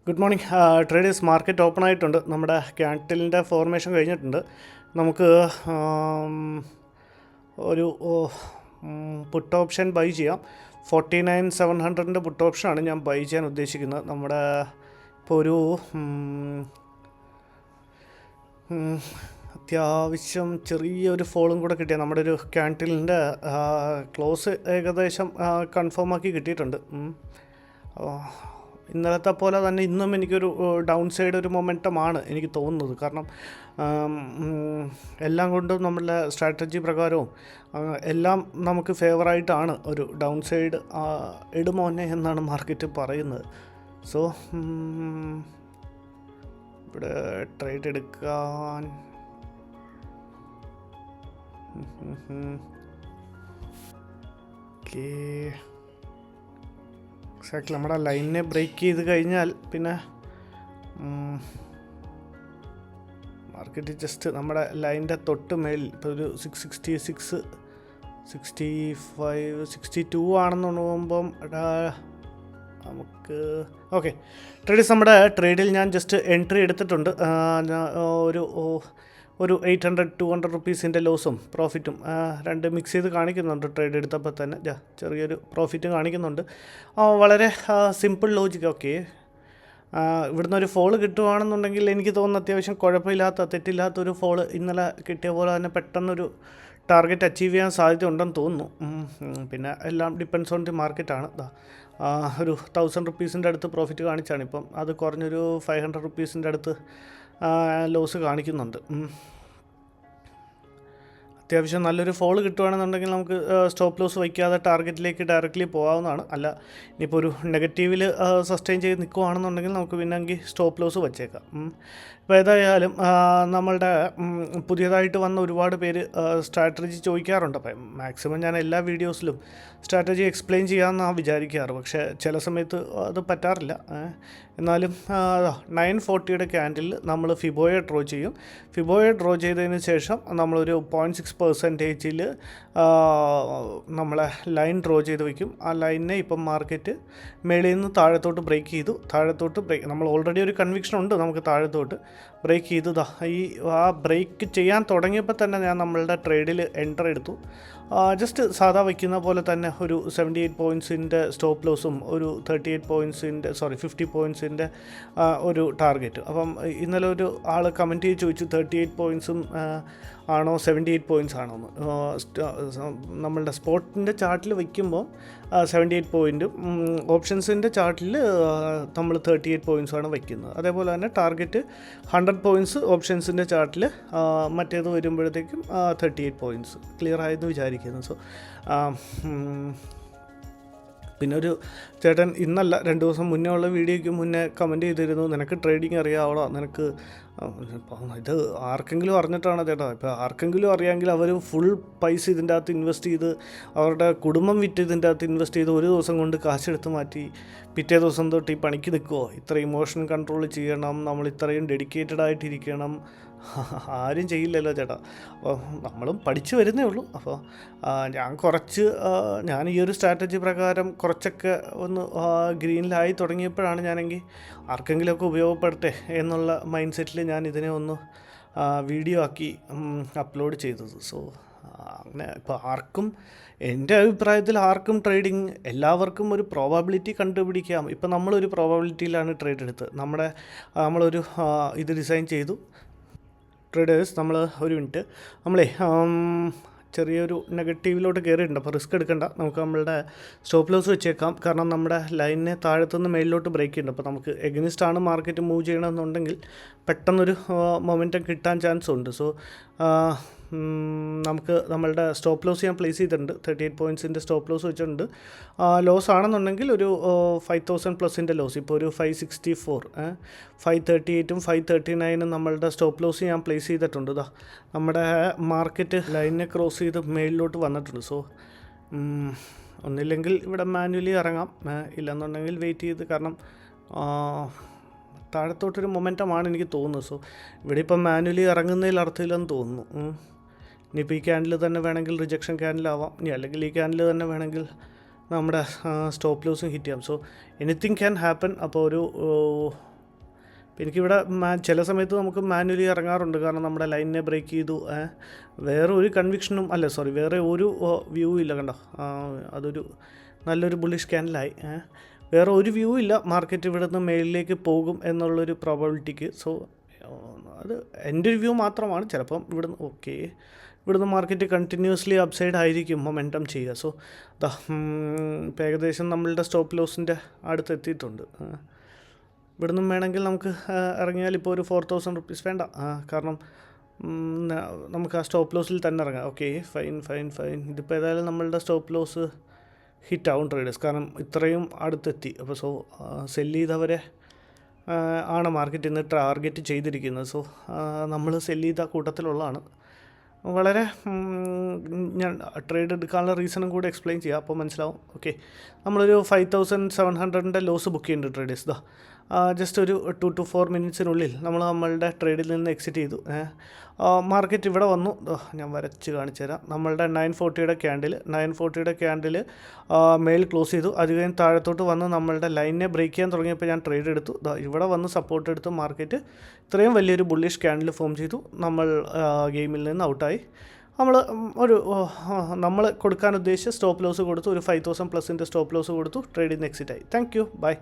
Good morning traders. Market open ആയിട്ടുണ്ട്. നമ്മുടെ ക്യാൻഡിലിൻ്റെ formation കഴിഞ്ഞിട്ടുണ്ട്. നമുക്ക് ഒരു പുട്ട് ഓപ്ഷൻ ബൈ ചെയ്യാം. 49,700 പുട്ട് ഓപ്ഷനാണ് ഞാൻ ബൈ ചെയ്യാൻ ഉദ്ദേശിക്കുന്നത്. നമ്മുടെ ഇപ്പോൾ ഒരു അത്യാവശ്യം ചെറിയൊരു ഫോളും കൂടെ കിട്ടിയ നമ്മുടെ ഒരു ക്യാൻഡിലിൻ്റെ ക്ലോസ് ഏകദേശം കൺഫേം ആക്കി കിട്ടിയിട്ടുണ്ട്. ഇന്നലത്തെ പോലെ തന്നെ ഇന്നും എനിക്കൊരു ഡൗൺ സൈഡ് ഒരു മൊമെൻറ്റമാണ് എനിക്ക് തോന്നുന്നത്. കാരണം എല്ലാം കൊണ്ടും നമ്മളുടെ സ്ട്രാറ്റജി പ്രകാരവും എല്ലാം നമുക്ക് ഫേവറായിട്ടാണ്. ഒരു ഡൗൺ സൈഡ് ഇടുമോനെ എന്നാണ് മാർക്കറ്റ് പറയുന്നത്. സോ ഇവിടെ ട്രേഡ് എടുക്കാൻ ഓക്കേ, എക്സാക്ട്ലി നമ്മുടെ ലൈനിനെ ബ്രേക്ക് ചെയ്ത് കഴിഞ്ഞാൽ പിന്നെ മാർക്കറ്റ് ജസ്റ്റ് നമ്മുടെ ലൈനിൻ്റെ തൊട്ട് മേലിൽ ഇപ്പോൾ ഒരു 666 65 62 ആണെന്ന് തോന്നുമ്പം നമുക്ക് ഓക്കെ ട്രേഡേഴ്സ്, നമ്മുടെ ട്രേഡിൽ ഞാൻ ജസ്റ്റ് എൻട്രി എടുത്തിട്ടുണ്ട്. ഒരു 800-200 റുപ്പീസിൻ്റെ ലോസും പ്രോഫിറ്റും രണ്ട് മിക്സ് ചെയ്ത് കാണിക്കുന്നുണ്ട്. ട്രേഡ് എടുത്തപ്പോൾ തന്നെ ചെറിയൊരു പ്രോഫിറ്റ് കാണിക്കുന്നുണ്ട്. വളരെ സിമ്പിൾ ലോജിക്ക്. ഓക്കെ, ഇവിടുന്ന് ഒരു ഫോള് കിട്ടുകയാണെന്നുണ്ടെങ്കിൽ എനിക്ക് തോന്നുന്നു അത്യാവശ്യം കുഴപ്പമില്ലാത്ത തെറ്റില്ലാത്തൊരു ഫോള് ഇന്നലെ കിട്ടിയ പോലെ തന്നെ പെട്ടെന്നൊരു ടാർഗറ്റ് അച്ചീവ് ചെയ്യാൻ സാധ്യത ഉണ്ടെന്ന് തോന്നുന്നു. പിന്നെ എല്ലാം ഡിപ്പെൻസ് ഓൺ ദി മാർക്കറ്റാണ്. ഒരു 1000 റുപ്പീസിൻ്റെ അടുത്ത് പ്രോഫിറ്റ് കാണിച്ചാണ്. ഇപ്പം അത് കുറഞ്ഞൊരു 500 റുപ്പീസിൻ്റെ അടുത്ത് ലോസ് കാണിക്കുന്നുണ്ട്. അത്യാവശ്യം നല്ലൊരു ഫോൾ കിട്ടുകയാണെന്നുണ്ടെങ്കിൽ നമുക്ക് സ്റ്റോപ്പ് ലോസ് വയ്ക്കാതെ ടാർഗറ്റിലേക്ക് ഡയറക്റ്റ്ലി പോകാവുന്നതാണ്. അല്ല, ഇനിയിപ്പോൾ ഒരു നെഗറ്റീവിൽ സസ്റ്റെയിൻ ചെയ്ത് നിൽക്കുകയാണെന്നുണ്ടെങ്കിൽ നമുക്ക് പിന്നെങ്കിൽ സ്റ്റോപ്പ് ലോസ് വച്ചേക്കാം. ഇപ്പോൾ ഏതായാലും നമ്മളുടെ പുതിയതായിട്ട് വന്ന ഒരുപാട് പേര് സ്ട്രാറ്റജി ചോദിക്കാറുണ്ട്. അപ്പം മാക്സിമം ഞാൻ എല്ലാ വീഡിയോസിലും സ്ട്രാറ്റജി എക്സ്പ്ലെയിൻ ചെയ്യാമെന്നാണ് വിചാരിക്കാറ്. പക്ഷേ ചില സമയത്ത് അത് പറ്റാറില്ല. എന്നാലും 940 ക്യാൻഡിൽ നമ്മൾ ഫിബോയെ ഡ്രോ ചെയ്യും. ഫിബോയെ ഡ്രോ ചെയ്തതിന് ശേഷം നമ്മളൊരു 0.6% നമ്മളെ ലൈൻ ഡ്രോ ചെയ്ത് വയ്ക്കും. ആ ലൈനിനെ ഇപ്പം മാർക്കറ്റ് മേളിൽ നിന്ന് താഴത്തോട്ട് ബ്രേക്ക് ചെയ്തു. നമ്മൾ ഓൾറെഡി ഒരു കൺവിക്ഷൻ ഉണ്ട് നമുക്ക് താഴത്തോട്ട് ബ്രേക്ക് ചെയ്തു. ആ ബ്രേക്ക് ചെയ്യാൻ തുടങ്ങിയപ്പോൾ തന്നെ ഞാൻ നമ്മളുടെ ട്രേഡിൽ എൻ്റർ എടുത്തു. ജസ്റ്റ് സാധാ വയ്ക്കുന്ന പോലെ തന്നെ ഒരു 78 പോയിൻറ്റ്സിൻ്റെ സ്റ്റോപ്പ് ലോസും ഒരു 50 പോയിൻറ്റ്സിൻ്റെ ഒരു ടാർഗറ്റ്. അപ്പം ഇന്നലെ ഒരു ആൾ കമൻറ്റ് ചെയ്ത് ചോദിച്ചു 38 പോയിൻറ്റ്സും ആണോ 78 പോയിൻറ്റ്സ് ആണോ എന്ന്. നമ്മളുടെ സ്പോട്ടിൻ്റെ ചാർട്ടിൽ വയ്ക്കുമ്പോൾ 78 പോയിൻറ്റും ഓപ്ഷൻസിൻ്റെ ചാർട്ടിൽ നമ്മൾ 38 പോയിൻറ്റ്സാണ് വയ്ക്കുന്നത്. അതേപോലെ തന്നെ ടാർഗറ്റ് 100 പോയിൻറ്റ്സ് ഓപ്ഷൻസിൻ്റെ ചാർട്ടിൽ മറ്റേത് വരുമ്പോഴത്തേക്കും 38 പോയിൻറ്റ്സ്. ക്ലിയർ ആയെന്ന് വിചാരിക്കുന്നു. സോ പിന്നെ ഒരു ചേട്ടൻ ഇന്നല്ല 2 ദിവസം മുന്നേ ഉള്ള വീഡിയോയ്ക്ക് മുന്നേ കമൻറ്റ് ചെയ്തിരുന്നു, നിനക്ക് ട്രേഡിങ് അറിയാവോ, നിനക്ക് ഇത് ആർക്കെങ്കിലും അറിഞ്ഞിട്ടാണ് ചേട്ടാ. ഇപ്പോൾ ആർക്കെങ്കിലും അറിയാമെങ്കിൽ അവർ ഫുൾ പൈസ ഇതിൻ്റെ അകത്ത് ഇൻവെസ്റ്റ് ചെയ്ത് അവരുടെ കുടുംബം വിറ്റ് ഇതിൻ്റെ അകത്ത് ഇൻവെസ്റ്റ് ചെയ്ത് ഒരു ദിവസം കൊണ്ട് കാശെടുത്ത് മാറ്റി പിറ്റേ ദിവസം തൊട്ട് ഈ പണിക്ക് നിൽക്കുമോ? ഇത്ര ഇമോഷൻ കൺട്രോൾ ചെയ്യണം, നമ്മൾ ഇത്രയും ഡെഡിക്കേറ്റഡ് ആയിട്ടിരിക്കണം. ആരും ചെയ്യില്ലല്ലോ ചേട്ടാ. അപ്പോൾ നമ്മളും പഠിച്ചു വരുന്നേ ഉള്ളൂ. അപ്പോൾ ഞാൻ ഈ ഒരു സ്ട്രാറ്റജി പ്രകാരം കുറച്ചൊക്കെ ഒന്ന് ഗ്രീനിലായി തുടങ്ങിയപ്പോഴാണ് ഞാനെങ്കിൽ ആർക്കെങ്കിലുമൊക്കെ ഉപയോഗപ്പെടട്ടെ എന്നുള്ള മൈൻഡ് സെറ്റിൽ ഞാൻ ഇതിനെ ഒന്ന് വീഡിയോ ആക്കി അപ്ലോഡ് ചെയ്തത്. സോ അങ്ങനെ ഇപ്പോൾ എൻ്റെ അഭിപ്രായത്തിൽ ആർക്കും ട്രേഡിങ് എല്ലാവർക്കും ഒരു പ്രോബബിലിറ്റി കണ്ടുപിടിക്കാം. ഇപ്പം നമ്മളൊരു പ്രോബബിലിറ്റിയിലാണ് ട്രേഡ് എടുത്തത്. നമ്മളൊരു ഇത് ഡിസൈൻ ചെയ്തു. ട്രേഡേഴ്സ്, നമ്മൾ ഒരു മിനിറ്റ്, നമ്മളെ ചെറിയൊരു നെഗറ്റീവിലോട്ട് കയറിയിട്ടുണ്ട്. അപ്പോൾ റിസ്ക് എടുക്കണ്ട, നമുക്ക് നമ്മളുടെ സ്റ്റോപ്പ് ലോസ് വെച്ചേക്കാം. കാരണം നമ്മുടെ ലൈനിനെ താഴത്തുനിന്ന് മേലിലോട്ട് ബ്രേക്ക് ചെയ്യുന്നുണ്ട്. അപ്പോൾ നമുക്ക് എഗനിസ്റ്റാണ് മാർക്കറ്റ് മൂവ് ചെയ്യണമെന്നുണ്ടെങ്കിൽ പെട്ടെന്നൊരു മൊമെൻറ്റം കിട്ടാൻ ചാൻസ് ഉണ്ട്. സോ നമുക്ക് നമ്മളുടെ സ്റ്റോപ്പ് ലോസ് ഞാൻ പ്ലേസ് ചെയ്തിട്ടുണ്ട്. 38 പോയിൻറ്റ്സിൻ്റെ സ്റ്റോപ്പ് ലോസ് വെച്ചിട്ടുണ്ട്. ലോസ് ആണെന്നുണ്ടെങ്കിൽ ഒരു 5000 പ്ലസിൻ്റെ ലോസ്. ഇപ്പോൾ ഒരു 564 538ഉം 539ഉം നമ്മളുടെ സ്റ്റോപ്പ് ലോസ് ഞാൻ പ്ലേസ് ചെയ്തിട്ടുണ്ട്. നമ്മുടെ മാർക്കറ്റ് ലൈനിനെ ക്രോസ് ചെയ്ത് മേളിലോട്ട് വന്നിട്ടുണ്ട്. സോ ഒന്നില്ലെങ്കിൽ ഇവിടെ മാനുവലി ഇറങ്ങാം, ഇല്ലെന്നുണ്ടെങ്കിൽ വെയിറ്റ് ചെയ്ത്, കാരണം താഴത്തോട്ടൊരു മൊമെൻറ്റമാണ് എനിക്ക് തോന്നുന്നത്. സോ ഇവിടെ ഇപ്പം മാനുവലി ഇറങ്ങുന്നതിൽ അർത്ഥമില്ലെന്ന് തോന്നുന്നു. ഇനിയിപ്പോൾ ഈ ക്യാൻഡിൽ തന്നെ വേണമെങ്കിൽ റിജക്ഷൻ ക്യാൻഡിലാവാം, ഇനി അല്ലെങ്കിൽ ഈ ക്യാൻഡിൽ തന്നെ വേണമെങ്കിൽ നമ്മുടെ സ്റ്റോപ്പ് ലോസും ഹിറ്റ് ചെയ്യാം. So anything can happen. അപ്പോൾ ഒരു എനിക്കിവിടെ ചില സമയത്ത് നമുക്ക് മാനുവലി ഇറങ്ങാറുണ്ട്, കാരണം നമ്മുടെ ലൈനിനെ ബ്രേക്ക് ചെയ്തു. വേറെ ഒരു കൺവിക്ഷനും അല്ല, സോറി, വേറെ ഒരു വ്യൂ ഇല്ല. കണ്ടോ, അതൊരു നല്ലൊരു ബുള്ളിഷ് ക്യാൻഡിലായി. വേറെ ഒരു വ്യൂ ഇല്ല മാർക്കറ്റ് ഇവിടെ നിന്ന് മേളിലേക്ക് പോകും എന്നുള്ളൊരു പ്രോബബിലിറ്റിക്ക്. സോ അത് എൻ്റെ ഒരു വ്യൂ മാത്രമാണ്. ചിലപ്പം ഇവിടുന്ന് ഇവിടുന്ന് മാർക്കറ്റ് കണ്ടിന്യൂസ്ലി അപ്സൈഡ് ആയിരിക്കും മൊമെൻറ്റം ചെയ്യുക. സോ ഇപ്പം ഏകദേശം നമ്മളുടെ സ്റ്റോപ്പ് ലോസിൻ്റെ അടുത്ത് എത്തിയിട്ടുണ്ട്. ഇവിടുന്ന് വേണമെങ്കിൽ നമുക്ക് ഇറങ്ങിയാൽ ഇപ്പോൾ ഒരു 4,000 റുപ്പീസ് വേണ്ട, കാരണം നമുക്ക് ആ സ്റ്റോപ്പ് ലോസിൽ തന്നെ ഇറങ്ങാം. Okay, fine. ഇതിപ്പോൾ ഏതായാലും നമ്മളുടെ സ്റ്റോപ്പ് ലോസ് ഹിറ്റാവും ട്രേഡേഴ്സ്, കാരണം ഇത്രയും അടുത്തെത്തി. അപ്പോൾ സോ സെല്ല് ചെയ്തവരെ ആണ് മാർക്കറ്റ് ഇന്ന് ടാർഗറ്റ് ചെയ്തിരിക്കുന്നത്. സോ നമ്മൾ സെല്ല് ചെയ്ത കൂട്ടത്തിലുള്ളതാണ്. വളരെ ഞാൻ ട്രേഡ് എടുക്കാനുള്ള റീസണും കൂടെ എക്സ്പ്ലെയിൻ ചെയ്യാം, അപ്പോൾ മനസ്സിലാവും. ഓക്കെ, നമ്മളൊരു 5,700ൻ്റെ ലോസ് ബുക്ക് ചെയ്യുന്നുണ്ട് ട്രേഡേഴ്സ്. ജസ്റ്റ് ഒരു 2 to 4 മിനിറ്റ്സിനുള്ളിൽ നമ്മളുടെ ട്രേഡിൽ നിന്ന് എക്സിറ്റ് ചെയ്തു. മാർക്കറ്റ് ഇവിടെ വന്നു. ഞാൻ വരച്ച് കാണിച്ചു തരാം. നമ്മളുടെ 940യുടെ ക്യാൻഡിൽ മേൽ ക്ലോസ് ചെയ്തു. അത് കഴിഞ്ഞ് താഴത്തോട്ട് വന്ന് നമ്മളുടെ ലൈനിനെ ബ്രേക്ക് ചെയ്യാൻ തുടങ്ങിയപ്പോൾ ഞാൻ ട്രേഡ് എടുത്തു. ഇവിടെ വന്ന് സപ്പോർട്ട് എടുത്ത് മാർക്കറ്റ് ഇത്രയും വലിയൊരു ബുള്ളിഷ് ക്യാൻഡിൽ ഫോം ചെയ്തു. നമ്മൾ ഗെയിമിൽ നിന്ന് ഔട്ടായി. നമ്മൾ കൊടുക്കാൻ ഉദ്ദേശിച്ച സ്റ്റോപ്പ് ലോസ് കൊടുത്തു. ഒരു 5,000 പ്ലസിൻ്റെ സ്റ്റോപ്പ് ലോസ് കൊടുത്തു. ട്രേഡിൽ നിന്ന് എക്സിറ്റ് ആയി. Thank you, by.